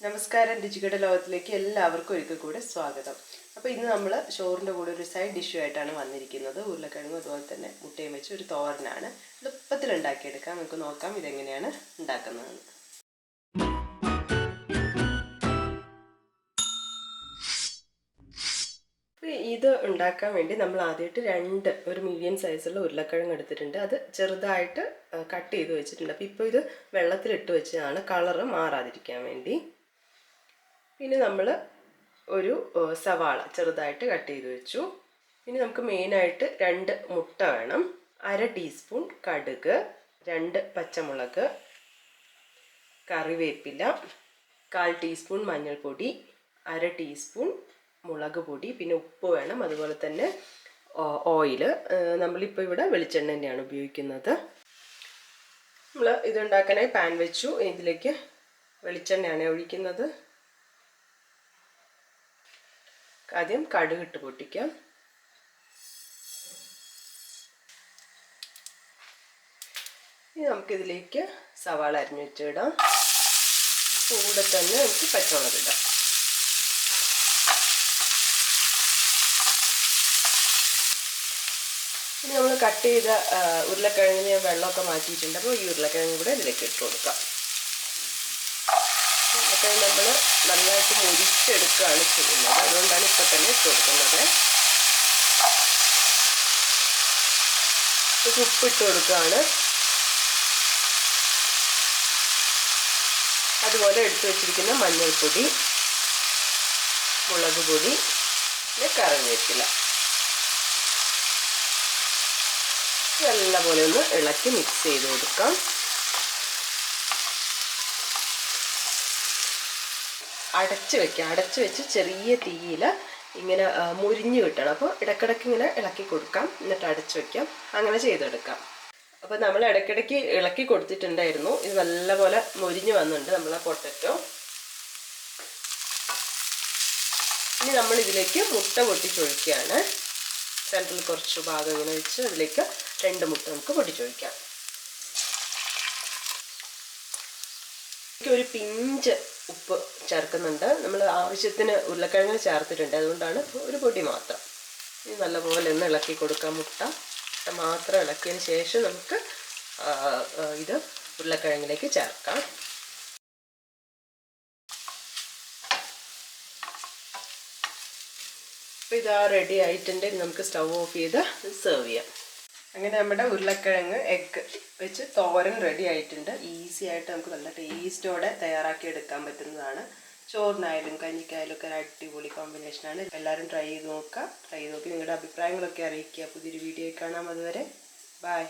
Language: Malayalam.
നമസ്കാരം, രുചികയുടെ ലോകത്തിലേക്ക് എല്ലാവർക്കും ഒരിക്കൽ കൂടെ സ്വാഗതം. അപ്പോൾ ഇന്ന് നമ്മൾ ചോറിൻ്റെ കൂടെ ഒരു സൈഡ് ഡിഷ് ആയിട്ടാണ് വന്നിരിക്കുന്നത്. ഉരുളക്കിഴങ്ങും അതുപോലെ തന്നെ മുട്ടയും വെച്ച് ഒരു തോരനാണ്. എളുപ്പത്തിൽ ഉണ്ടാക്കിയെടുക്കാം. നമുക്ക് നോക്കാം ഇതെങ്ങനെയാണ് ഉണ്ടാക്കുന്നതെന്ന്. ഇത് ഉണ്ടാക്കാൻ വേണ്ടി നമ്മൾ ആദ്യമായിട്ട് ഒരു മീഡിയം സൈസുള്ള ഉരുളക്കിഴങ്ങ് എടുത്തിട്ടുണ്ട്. അത് ചെറുതായിട്ട് കട്ട് ചെയ്ത് വെച്ചിട്ടുണ്ട്. അപ്പോൾ ഇപ്പോൾ ഇത് വെള്ളത്തിലിട്ട് വെച്ചതാണ്, കളറ് മാറാതിരിക്കാൻ വേണ്ടി. പിന്നെ നമ്മൾ ഒരു സവാള ചെറുതായിട്ട് കട്ട് ചെയ്ത് വെച്ചു. ഇനി നമുക്ക് മെയിനായിട്ട് 2 മുട്ട വേണം, 1/2 ടീസ്പൂൺ കടുക്, 2 പച്ചമുളക്, കറിവേപ്പില, 1/4 ടീസ്പൂൺ മഞ്ഞൾപ്പൊടി, 1/2 ടീസ്പൂൺ മുളക് പൊടി, പിന്നെ ഉപ്പ് വേണം, അതുപോലെ തന്നെ ഓയിൽ. നമ്മളിപ്പോൾ ഇവിടെ വെളിച്ചെണ്ണ തന്നെയാണ് ഉപയോഗിക്കുന്നത്. നമ്മൾ ഇതുണ്ടാക്കാനായി പാൻ വെച്ചു. ഇതിലേക്ക് വെളിച്ചെണ്ണയാണ് ഒഴിക്കുന്നത്. ആദ്യം കടുക് ഇട്ട് പൊട്ടിക്കാം. ഇനി നമുക്കിതിലേക്ക് സവാള അരിഞ്ഞു വെച്ചിടാം. കൂടെ തന്നെ നമുക്ക് പച്ചമുളക് ഇടാം. ഇനി നമ്മൾ കട്ട് ചെയ്ത ഉരുളക്കിഴങ്ങിന് ഞാൻ വെള്ളമൊക്കെ മാറ്റിയിട്ടുണ്ട്. അപ്പോൾ ഈ ഉരുളക്കിഴങ്ങ് കൂടെ ഇതിലേക്ക് ഇട്ട് കൊടുക്കാം. ഉരുളക്കിഴങ്ങ് നമ്മൾ നന്നായിട്ട് മുരിച്ചെടുക്കുകയാണ് ചെയ്യുന്നത്, അതുകൊണ്ടാണ് ഇപ്പം തന്നെ ഇട്ട് കൊടുക്കുന്നത്. ഉപ്പിട്ട് കൊടുക്കുകയാണ്. അതുപോലെ എടുത്തു വെച്ചിരിക്കുന്ന മഞ്ഞൾപ്പൊടി, മുളക് പൊടി, പിന്നെ കറിവേപ്പില നല്ലപോലെ ഒന്ന് ഇളക്കി മിക്സ് ചെയ്ത് കൊടുക്കാം. അടച്ച് വെച്ച് ചെറിയ തീയിൽ ഇങ്ങനെ മുരിഞ്ഞ് കിട്ടണം. അപ്പോൾ ഇടയ്ക്കിടയ്ക്ക് ഇങ്ങനെ ഇളക്കി കൊടുക്കാം, എന്നിട്ട് അടച്ച് വയ്ക്കാം. അങ്ങനെ ചെയ്തെടുക്കാം. അപ്പോൾ നമ്മൾ ഇടയ്ക്കിടയ്ക്ക് ഇളക്കി കൊടുത്തിട്ടുണ്ടായിരുന്നു. ഇത് നല്ലപോലെ മുരിഞ്ഞ് വന്നിട്ടുണ്ട് നമ്മളെ പൊട്ടറ്റോ. ഇനി നമ്മൾ ഇതിലേക്ക് മുട്ട പൊട്ടിച്ചൊഴിക്കുകയാണ്. സെൻറ്ററിൽ കുറച്ച് ഭാഗം ഇങ്ങനെ വെച്ച് അതിലേക്ക് 2 മുട്ട നമുക്ക് പൊട്ടിച്ചൊഴിക്കാം. ഒരു പിഞ്ച് ഉപ്പ് ചേർക്കുന്നുണ്ട്. നമ്മൾ ആവശ്യത്തിന് ഉരുളക്കിഴങ്ങ് ചേർത്തിട്ടുണ്ട്, അതുകൊണ്ടാണ് ഒരു പൊടി മാത്രം. ഇനി നല്ലപോലെ ഒന്ന് ഇളക്കി കൊടുക്കാം. മുട്ട മാത്രം ഇളക്കിയതിന് ശേഷം നമുക്ക് ഇത് ഉരുളക്കിഴങ്ങിലേക്ക് ചേർക്കാം. അപ്പോൾ ഇതാ റെഡി ആയിട്ടുണ്ട്. നമുക്ക് സ്റ്റൗ ഓഫ് ചെയ്ത് സെർവ് ചെയ്യാം. അങ്ങനെ നമ്മുടെ ഉരുളക്കിഴങ്ങ് എഗ്ഗ് വെച്ച് തോരൻ റെഡി ആയിട്ടുണ്ട്. ഈസി ആയിട്ട് നമുക്ക് നല്ല ടേസ്റ്റോടെ തയ്യാറാക്കി എടുക്കാൻ പറ്റുന്നതാണ്. ചോറിനായാലും കഞ്ഞിക്കായാലും ഒക്കെ ഒരു അടിപൊളി കോമ്പിനേഷനാണ്. എല്ലാവരും ട്രൈ ചെയ്ത് നോക്കുക. ട്രൈ ചെയ്ത് നോക്കി നിങ്ങളുടെ അഭിപ്രായങ്ങളൊക്കെ അറിയിക്കുക. പുതിയൊരു വീഡിയോ കാണാം. അതുവരെ ബൈ.